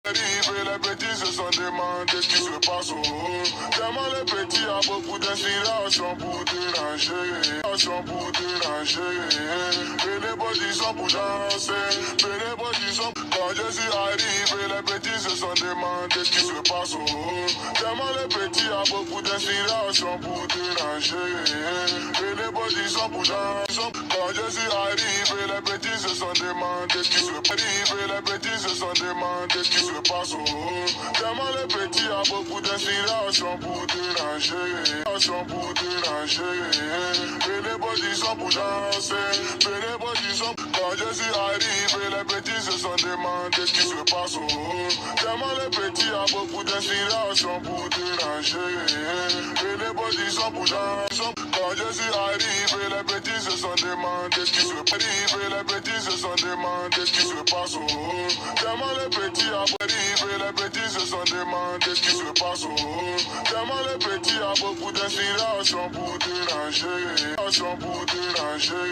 Les petits se sont demandé ce qui se passe au haut. Tellement les petits a beaucoup d'inspiration pour déranger. Pour déranger. Venez body sont pour danser. Venez body sont. Quand je suis arrivé, les petits se sont demandé ce qui se passe au haut. Tellement les petits a beaucoup d'inspiration pour déranger. Venez body sont pour danser. Quand je suis arrivé, les petits se sont demandé ce qui se passe. Les petits se sont demandé ce qui se passe au haut. Tellement les petits a beaucoup d'inspiration pour déranger. Pour déranger. Venez body sont pour danser. Venez body sont. Quand je suis arrivé, les petits se sont demandé ce qui se passe au haut. Tellement les petits a beaucoup d'inspiration pour déranger. Venez body sont pour danser. Quand je suis arrivé, les petits se sont demandé ce qui se passe. Les petits se sont demandé ce qui se passe au haut. Tellement les petits a les petits se sont demandé ce qui se passe au haut. Tellement les petits a beaucoup d'inspiration pour déranger. Pour déranger.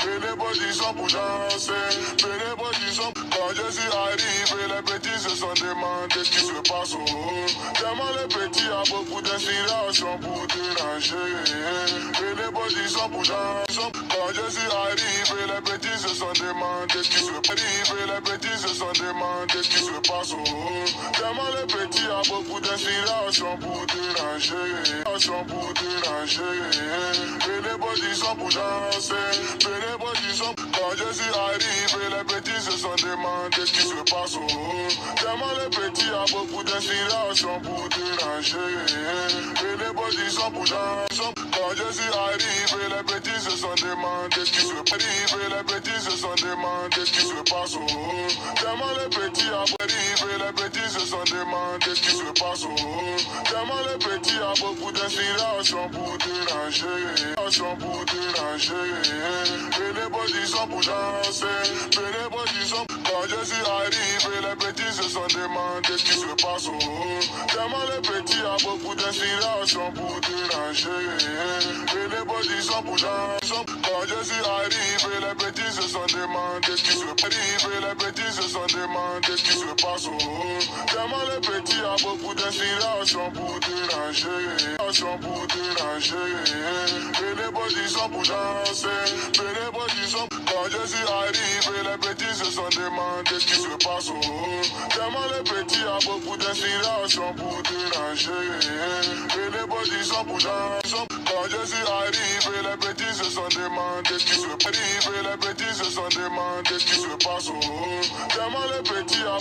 Venez body sont pour danser. Venez body sont. Quand je suis arrivé, les petits se sont demandé ce qui se passe au haut. Tellement les petits a beaucoup d'inspiration pour déranger. Venez body sont pour danser. Quand je suis arrivé, les petits se sont demandé ce qui se passe. Les petits se sont demandé ce qui se passe au haut. Tellement les petits a beaucoup d'inspiration pour déranger. Pour déranger. Venez body sont pour danser. Venez body sont. Quand je suis arrivé, les petits se sont demandé ce qui se passe au haut. Tellement les petits a beaucoup d'inspiration pour déranger. Venez body sont pour danser. Quand je suis arrivé, les petits se sont demandé ce qui se passe. Les petits se sont demandé ce qui se passe au haut. Tellement les petits a les petits se sont demandé ce qui se passe au haut. Tellement les petits a beaucoup d'inspiration pour déranger. Pour déranger. Venez body sont pour danser. Venez body sont. Quand je suis arrivé, les petits se sont demandé ce qui se passe au haut. Tellement les petits a beaucoup d'inspiration pour déranger. Venez body sont pour danser. Quand je suis arrivé, les petits se sont demandé ce qui se passe. Les petits se sont demandé ce qui se passe au haut. Tellement les petits a beaucoup d'inspiration pour déranger. Pour déranger. Venez body sont pour danser. Venez body sont. Quand je suis arrivé, les petits se sont demandé ce qui se passe au haut. Tellement les petits a beaucoup d'inspiration pour déranger. Venez body sont pour danser. Quand je suis arrivé, les petits se sont demandé ce qui se passe. Les petits se sont demandé ce qui se passe au haut. Tellement les petits a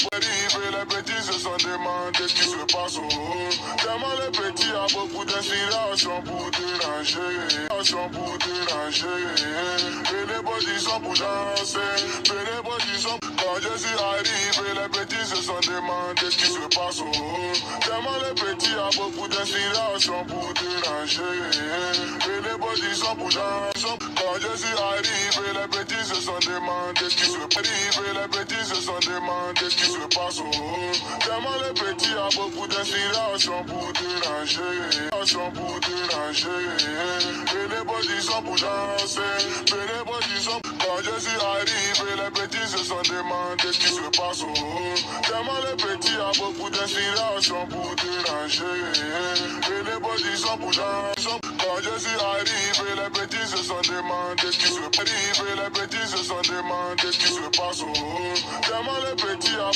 les petits se sont demandé ce qui se passe au haut. Tellement les petits a beaucoup d'inspiration pour déranger. Pour déranger. Venez body sont pour danser. Venez body sont. Quand je suis arrivé, les petits se sont demandé ce qui se passe au haut. Tellement les petits a beaucoup d'inspiration pour déranger. Venez body sont pour danser. Quand je suis arrivé, les petits se sont demandé ce qui se passe. Les petits se sont demandé ce qui se passe au haut. Tellement les petits a beaucoup d'inspiration pour déranger. Pour déranger. Venez body sont pour danser. Venez body sont. Quand je suis arrivé, les petits se sont demandé ce qui se passe au haut. Tellement les petits a beaucoup d'inspiration pour déranger. Venez body sont pour danser. Quand je suis arrivé, les petits se sont demandé ce qui se passe. Les petits se sont demandé ce qui se passe au haut. Tellement les petits a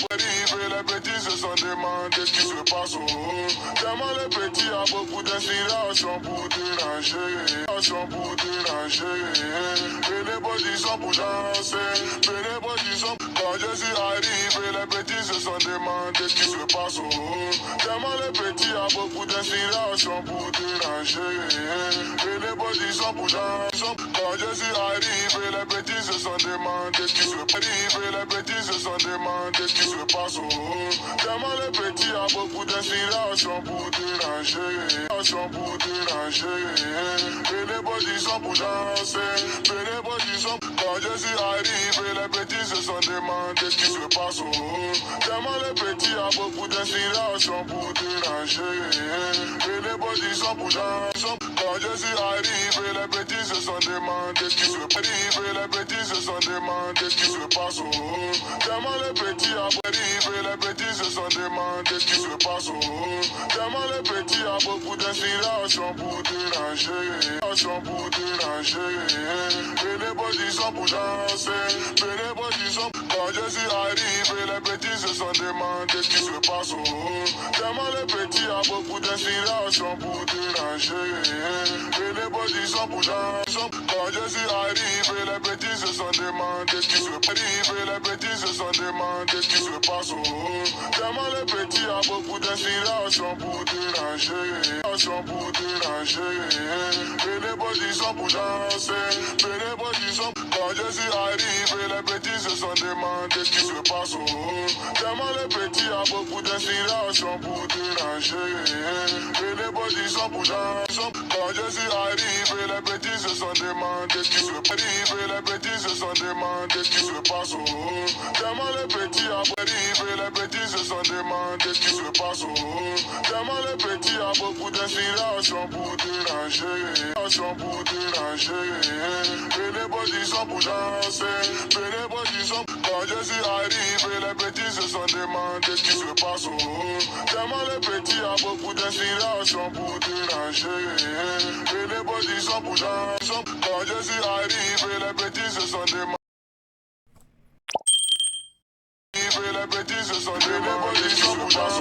les petits se sont demandé ce qui se passe au haut. Tellement les petits a beaucoup d'inspiration pour déranger. Pour déranger. Venez body sont pour danser. Venez body sont. Quand je suis arrivé, les petits se sont demandé ce qui se passe au haut. Tellement les petits a beaucoup d'inspiration pour déranger. Venez body sont pour danser. Quand je suis arrivé, les petits se sont demandé ce qui se passe. Les petits se sont demandé ce qui se passe au haut. Tellement les petits a beaucoup d'inspiration pour déranger. Pour déranger. Venez body sont pour danser. Venez body sont. Quand je suis arrivé, les petits se sont demandé ce qui se passe au haut. Tellement les petits a beaucoup d'inspiration pour déranger. Venez body sont pour danser. Quand je suis arrivé, les petits se sont demandé demander ce qui se passe. Les petits se sont demandé ce qui se passe. Tellement les petits après les petits se sont demandé ce qui se passe. Tellement les petits a beaucoup d'inspiration pour déranger. Pour déranger. Et les petits sont pour danser. Et les petits sont. Quand je suis arrivé, les petits se sont demandé ce qui se passe. Tellement les petits a beaucoup d'inspiration pour déranger. Et les petits sont pour danser. Quand je suis arrivé, les petits se sont demandé ce qui se passe. Les petits se sont demandé ce qui se passe. Tellement les petits a beaucoup d'inspiration pour déranger. Pour déranger. Et les petits sont pour danser. Et les petits sont. Quand je suis arrivé, les petits se sont demandé ce qui se passe. Tellement les petits a beaucoup d'inspiration pour déranger. Et les petits sont pour danser. Quand je suis arrivé, les petits se sont demandé ce qui se passe. Les petits se sont demandé ce qui se passe. Tellement les petits arrivés, les petits se sont demandé ce qui se passe. Tellement les petits a beaucoup d'inspiration pour déranger. Pour déranger. Et les petits sont pour danser. Et les petits sont. Quand je suis arrivé, les petits se sont demandé ce qui se passe. Tellement les petits a beaucoup d'inspiration pour déranger. Et les petits sont pour danser. Quand je suis arrivé, les petits se sont demandé. Les petits se sont demandé ce qui se passe.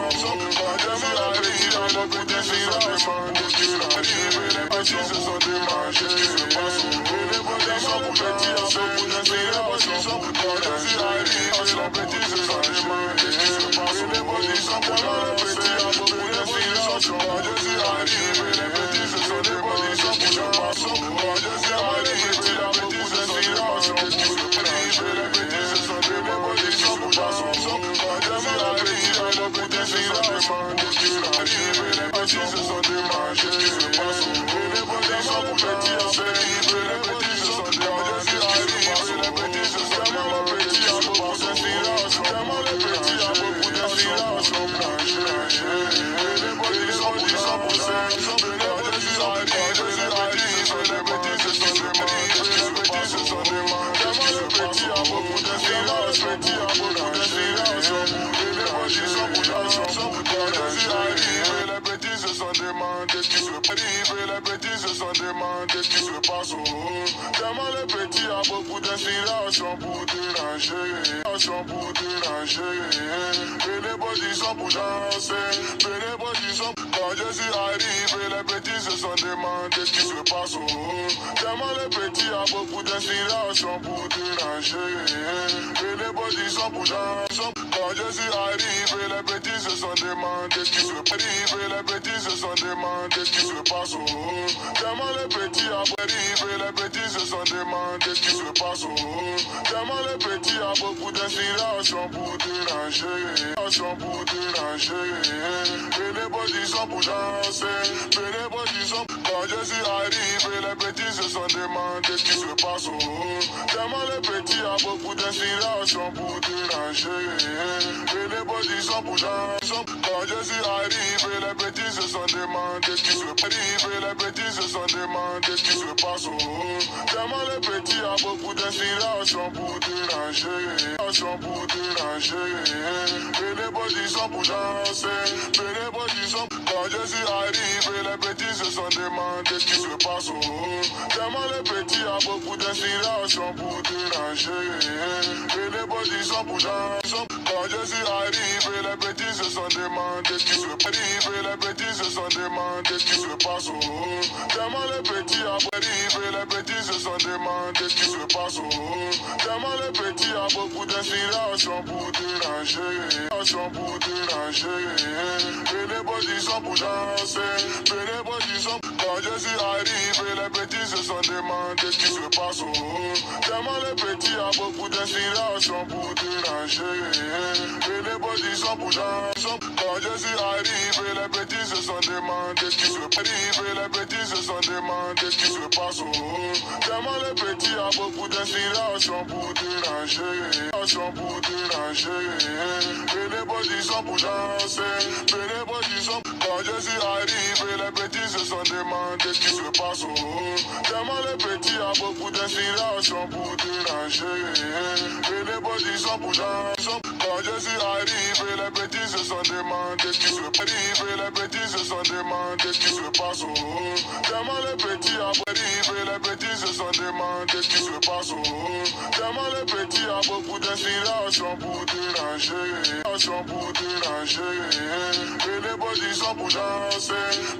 Quand je suis arrivé, les petits se sont demandé ce qui se passe. Les petits se sont demandé ce qui se passe. Les petits sont pour petits à beaucoup d'inspiration. Quand je suis arrivé, les petits se sont demandé ce qui se passe. Les petits sont pour les petits à beaucoup d'inspiration. Quand je suis arrivé, les petits se sont demandé ce qui se passe. Quand je suis arrivé, les petits se sont demandé ce qui se passe. Les petits se sont demandé ce qui se passe. Quand je suis arrivé, les petits se sont demandé ce qui se passe. Les petits se sont demandé ce qui se passe. Les petits sont pour petits à arriver, les petits se sont demandé ce qui se passe. Les petits se sont demandé ce qui se passe. Tellement les petits a beaucoup d'inspiration. Les petits sont pour ça. Quand je suis arrivé, les petits se sont demandé ce qui se passe. Tellement les petits a beaucoup d'inspiration. Les petits a beaucoup d'inspiration. Les petits sont pour ça. Quand je suis arrivé, les petits se sont demandé ce qui se passe. Les petits se sont demandé ce qui se passe. Tellement les petits a beaucoup d'inspiration pour déranger. Pour déranger. Et les petits sont pour danser. Et les petits sont. Quand je suis arrivé, les petits se sont demandé ce qui se passe. Tellement les petits a beaucoup d'inspiration pour déranger. Et les petits sont pour danser. Quand je suis arrivé, les petits se sont demandé ce qui se passe. Les petits se sont demandé ce qui se passe. Tellement les petits arrivés, les petits se sont demandé ce qui se passe. Tellement les petits a beaucoup d'inspiration pour déranger. Pour déranger. Et les petits sont pour danser. Et les petits sont. Quand je suis arrivé, les petits se sont demandé ce qui se passe. Tellement les petits a beaucoup d'inspiration pour déranger. Et les petits sont pour danser. Quand je suis arrivé, les petits se sont demandé ce qui se passe. Les petits se sont demandé ce qui se passe. Tellement les petits a beaucoup d'inspiration pour déranger. Pour déranger. Et les petits sont pour danser. Et les petits sont. Quand je suis arrivé, les petits se sont demandé ce qui se passe. Tellement les petits a beaucoup d'inspiration pour déranger. Et les petits sont pour danser. Quand je suis arrivé, les petits se sont demandé ce qui se passe. Les petits se sont demandé ce qui se passe. Tellement les petits arrivés, les petits se sont demandé ce qui se passe. Tellement les petits a beaucoup d'inspiration pour déranger. Pour déranger. Et les petits sont pour danser. Et les petits sont. Quand je suis arrivé, les petits se sont demandé ce qui se passe. Tellement les petits a beaucoup d'inspiration pour déranger. Et les petits sont pour danser. Quand je suis arrivé, les petits se sont demandé ce qui se passe. Les petits se sont demandé ce qui se passe. Tellement les petits a beaucoup d'inspiration pour déranger. Pour déranger. Les petits sont pour danser. Les petits sont. Quand je suis arrivé, les petits se sont demandé ce qui se passe. Tellement les petits a beaucoup d'inspiration pour déranger. Les petits sont pour danser. Quand je suis arrivé, les petits se sont demandé ce qui se passe. Les petits se sont demandé ce qui se passe. Tellement les petits a arrivé, les petits se sont demandé ce qui se passe. Tellement les petits a beaucoup d'inspiration pour déranger. Pour déranger. Les petits sont pour danser.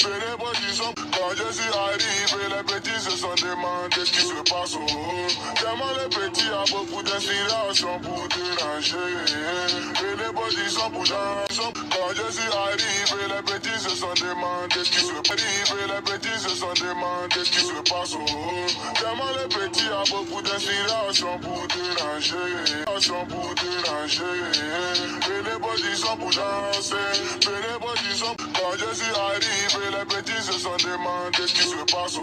Les petits sont. Quand je suis arrivé, les petits se sont demandé ce qui se passe. Tellement les petits a beaucoup d'inspiration pour déranger. Les petits sont pour danser. Quand je suis arrivé, les petits se sont demandé ce qui se passe. Les petits se sont demandé ce qui se passe. Tellement les petits a beaucoup d'inspiration pour déranger. Pour déranger. Les petits sont pour danser. Les petits sont. Quand je suis arrivé, les petits se sont demandé ce qui se passe.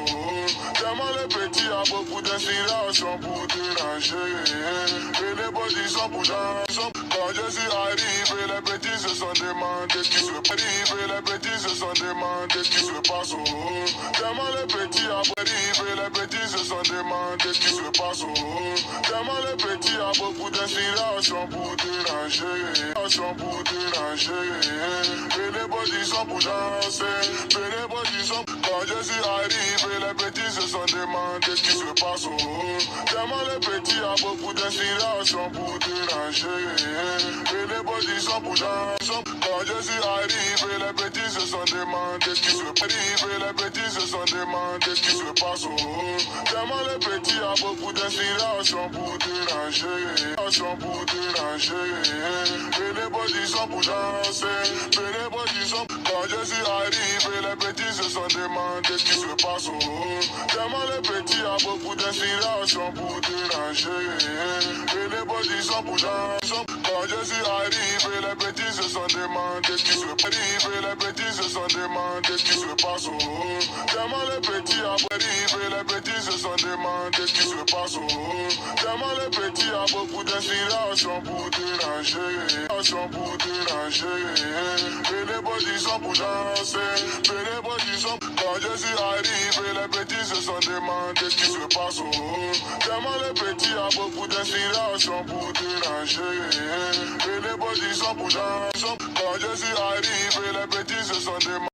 Tellement les petits a beaucoup d'inspiration pour déranger. Les petits sont pour danser. Quand je suis arrivé, les petits se sont demandé ce qui se passe. Les petits se sont demandé ce qui se passe. Tellement les petits a arrivé, les petits se sont demandé ce qui se passe. Tellement les petits a beaucoup d'inspiration pour déranger. Pour déranger. Les petits sont pour danser. Les petits sont. Quand je suis arrivé, les petits se sont demandé ce qui se passe. Tellement les petits a beaucoup d'inspiration pour déranger. Les petits sont pour danser. Quand je suis arrivé, les petits se sont demandé ce qui se passe. Les petits se sont demandé ce qui se passe. Tellement les petits a beaucoup d'inspiration pour déranger. Pour déranger. Les petits sont pour danser. Les petits sont. Quand je suis arrivé, les petits se sont demandé ce qui se passe. Tellement les petits a beaucoup d'inspiration pour déranger. Les petits sont pour danser. Quand je suis arrivé, les petits se sont demandé ce qui se passe. Les petits se sont demandé ce qui se passe. Tellement les petits a arrivé, les petits se sont demandé ce qui se passe. Tellement les petits a beaucoup d'inspiration pour déranger. Pour déranger. Les petits sont pour danser. Les petits sont. Quand je suis arrivé, les petits se sont demandé ce qui se passe. Tellement les petits a beaucoup d'inspiration pour déranger. Les petits sont pour danser. Quand je suis arrivé, les petits se sont demandé.